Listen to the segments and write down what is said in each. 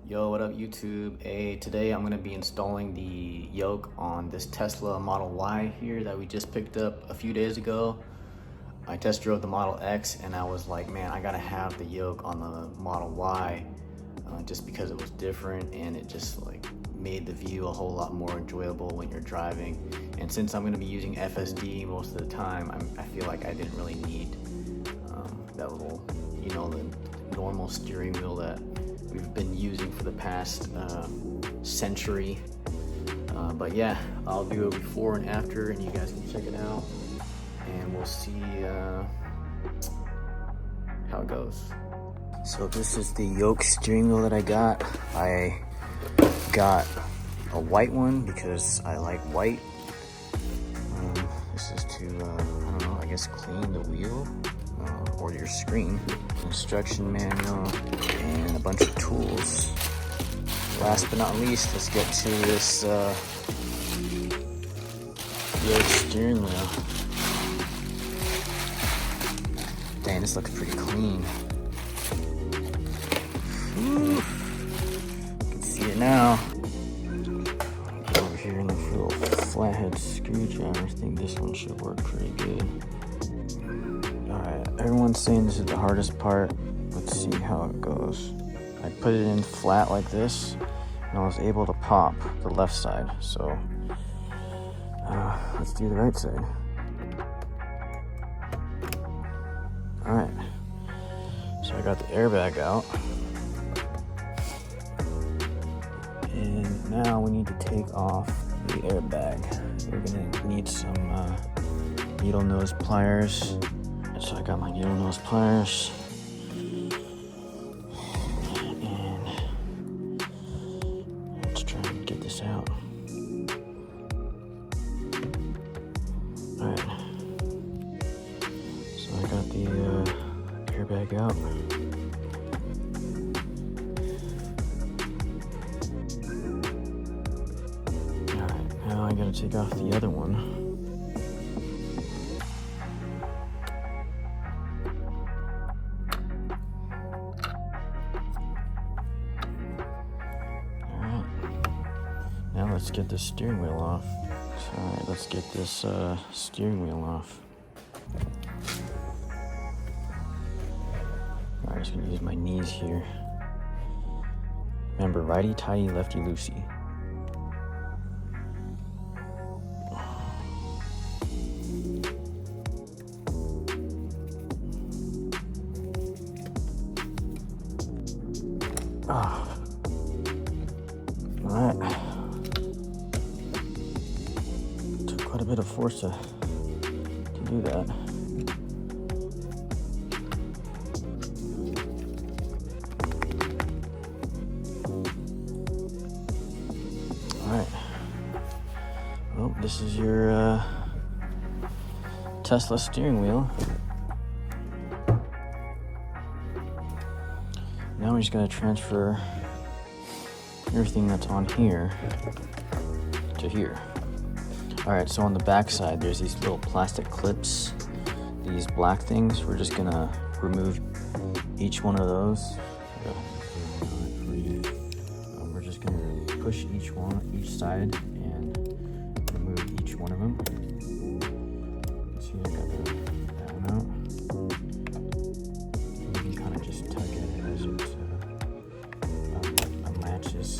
Yo, what up YouTube? Hey, today I'm gonna be installing the yoke on this Tesla Model Y here that we just picked up a few days ago. I test drove the Model X and I was like, man, I gotta have the yoke on the Model Y just because it was different and it just like made the view a whole lot more enjoyable when you're driving. And since I'm gonna be using FSD most of the time, I feel like I didn't really need that little, the normal steering wheel that we've been using for the past century. But yeah, I'll do a before and after and you guys can check it out and we'll see how it goes. So this is the Yoke steering wheel that I got. I got a white one because I like white. This is to, I don't know, I guess clean the wheel or your screen. Instruction manual and a bunch of tools. Last but not least, let's get to this Yoke steering wheel. Dang, this looks pretty clean. Whew. You can see it now. Over here in the little flathead screwdriver, I think this one should work pretty good. Alright, everyone's saying this is the hardest part. Let's see how it goes. I put it in flat like this, and I was able to pop the left side. So, let's do the right side. Alright, so I got the airbag out. And now we need to take off the airbag. We're gonna need some needle nose pliers. So I got my needle nose pliers. And let's try and get this out. Alright. So I got the airbag out. Alright, now I gotta take off the other one. Now let's get this steering wheel off. Alright, let's get this steering wheel off. Alright, I'm just gonna use my knees here. Remember, righty tighty, lefty loosey. Ah. Alright. Took quite a bit of force to do that. Alright. Well, this is your Tesla steering wheel. Now we're just going to transfer everything that's on here to here. Alright, so on the back side there's these little plastic clips, these black things. We're just going to remove each one of those. We're just going to push each side and remove each one of them. See, I got that one out. You can kind of just tug at it as it unlatches.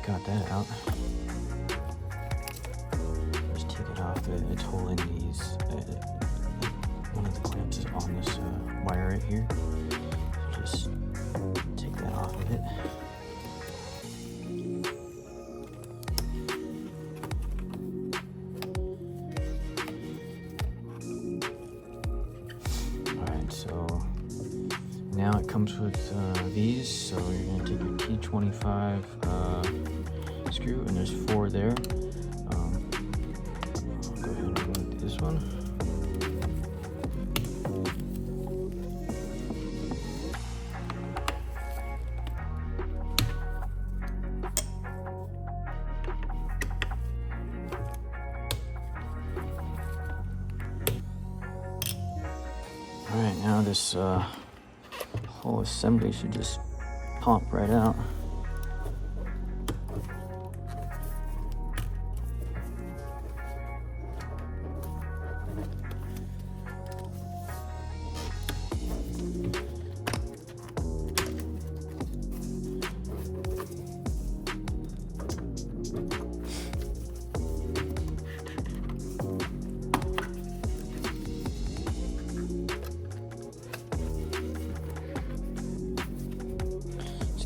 Got that out. Just take it off. It's holding these. One of the clamps is on this wire right here. So just take that off of it. Alright, so now it comes with these. So you're going to take your T25 screw, and there's 4 there. I'll go ahead and remove this one. now this whole assembly should just pop right out.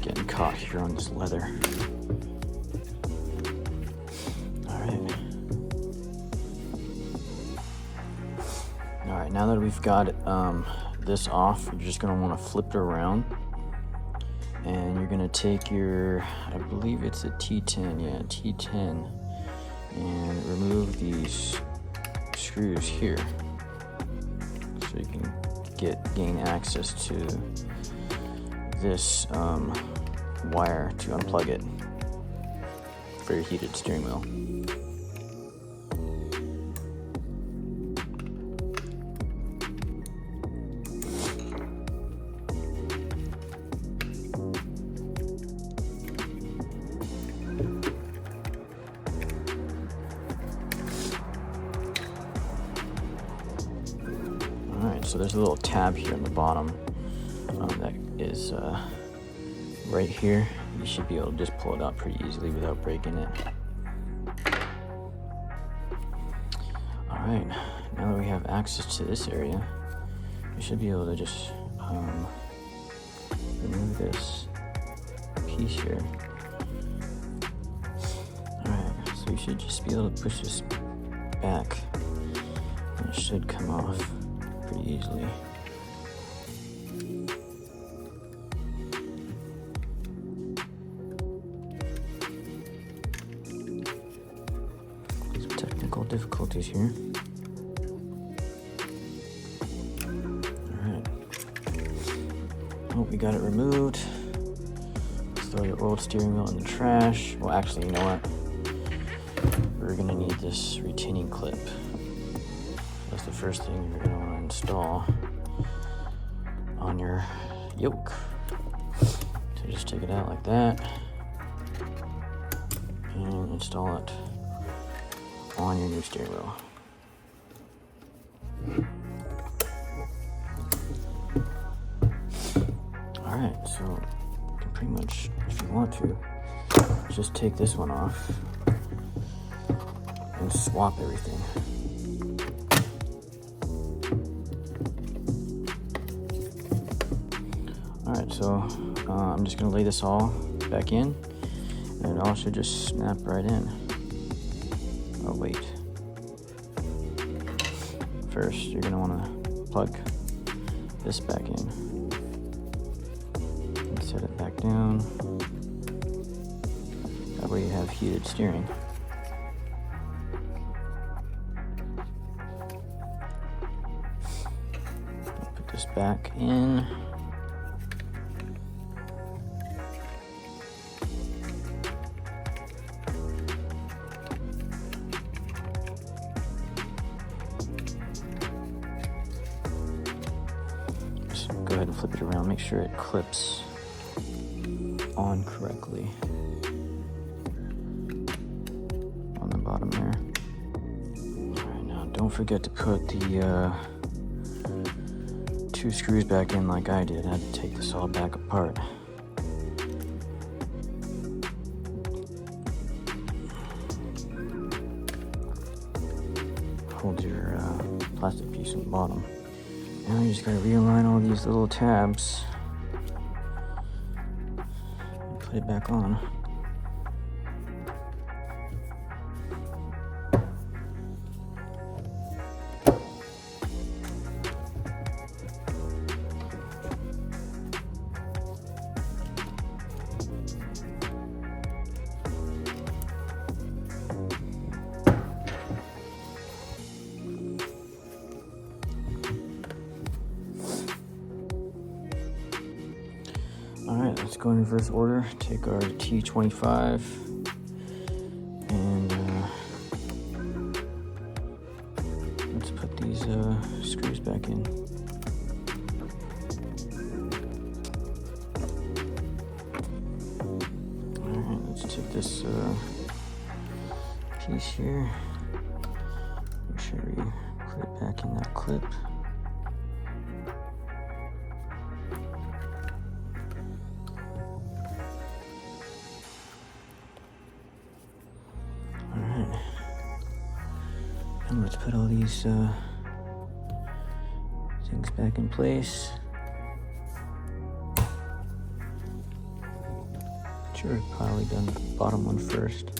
Getting caught here on this leather. All right, now that we've got this off, you're just gonna want to flip it around, and you're gonna take your, I believe it's a T10, yeah, T10, and remove these screws here, so you can gain access to this wire to unplug it for your heated steering wheel. Alright, so there's a little tab here in the bottom that is right here. You should be able to just pull it out pretty easily without breaking it. Alright, now that we have access to this area, we should be able to just remove this piece here. Alright, so you should just be able to push this back, and it should come off pretty easily. Difficulties here. Alright. Oh, we got it removed. Let's throw your old steering wheel in the trash. Well, actually, you know what? We're gonna need this retaining clip. That's the first thing you're gonna want to install on your yoke. So just take it out like that and install it on your new steering wheel. Alright, so you can pretty much, if you want to, just take this one off and swap everything. Alright, so I'm just going to lay this all back in, and it all should just snap right in. Oh wait. First, you're gonna want to plug this back in and set it back down. That way you have heated steering. Put this back in. Go ahead and flip it around, make sure it clips on correctly on the bottom there. Alright, now don't forget to put the 2 screws back in like I did. I had to take this all back apart. Hold your plastic piece on the bottom. Now you just gotta realign all these little tabs and put it back on. Alright, let's go in reverse order. Take our T25 and let's put these screws back in. piece here. Make sure we put it back in that clip. Alright. And let's put all these things back in place. Sure, probably done the bottom one first.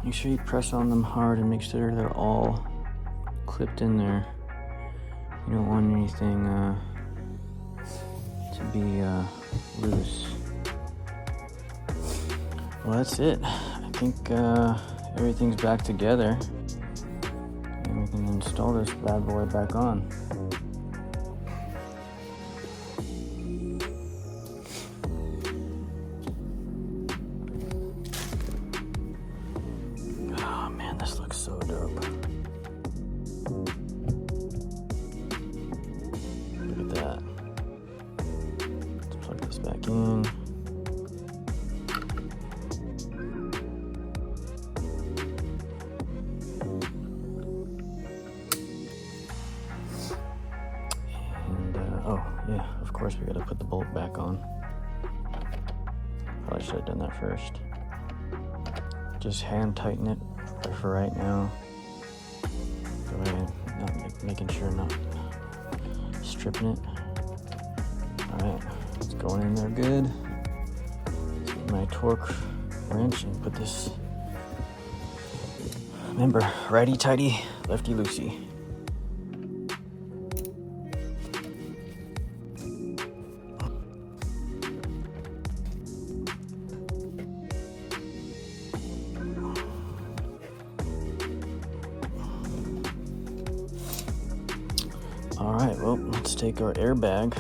Make sure you press on them hard and make sure they're all clipped in there. You don't want anything to be loose. Well, that's it. I think everything's back together. And we can install this bad boy back on. This looks so dope. Look at that. Let's plug this back in. And, oh, yeah, of course we gotta put the bolt back on. Probably should have done that first. Just hand tighten it for right now. Go ahead, not making sure not stripping it. Alright, it's going in there good. Take my torque wrench and put this. Remember, righty tighty, lefty loosey. Alright, well, let's take our airbag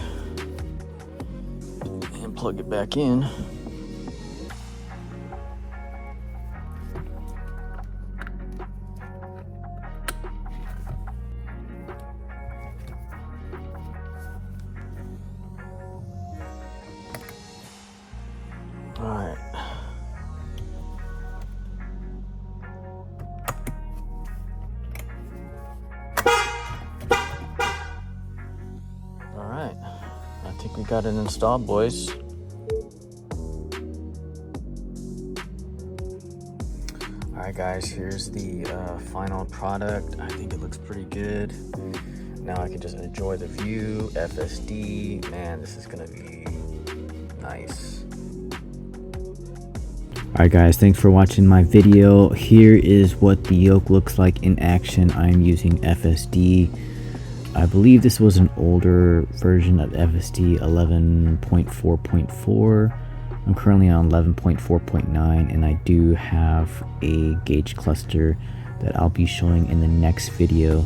and plug it back in. Alright. Alright, I think we got it installed, boys. Alright guys, here's the final product. I think it looks pretty good. Now I can just enjoy the view. FSD, man, this is gonna be nice. Alright guys, thanks for watching my video. Here is what the yoke looks like in action. I'm using FSD. I believe this was an older version of FSD 11.4.4. I'm currently on 11.4.9 and I do have a gauge cluster that I'll be showing in the next video.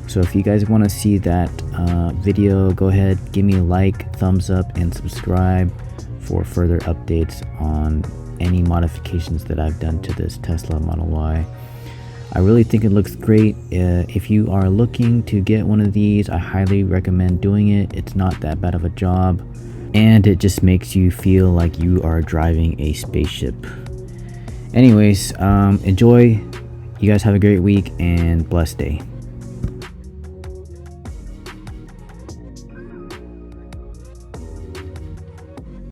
So if you guys want to see that video, go ahead, give me a like, thumbs up, and subscribe for further updates on any modifications that I've done to this Tesla Model Y. I really think it looks great. If you are looking to get one of these, I highly recommend doing it. It's not that bad of a job, and it just makes you feel like you are driving a spaceship. Anyways, enjoy. You guys have a great week and blessed day.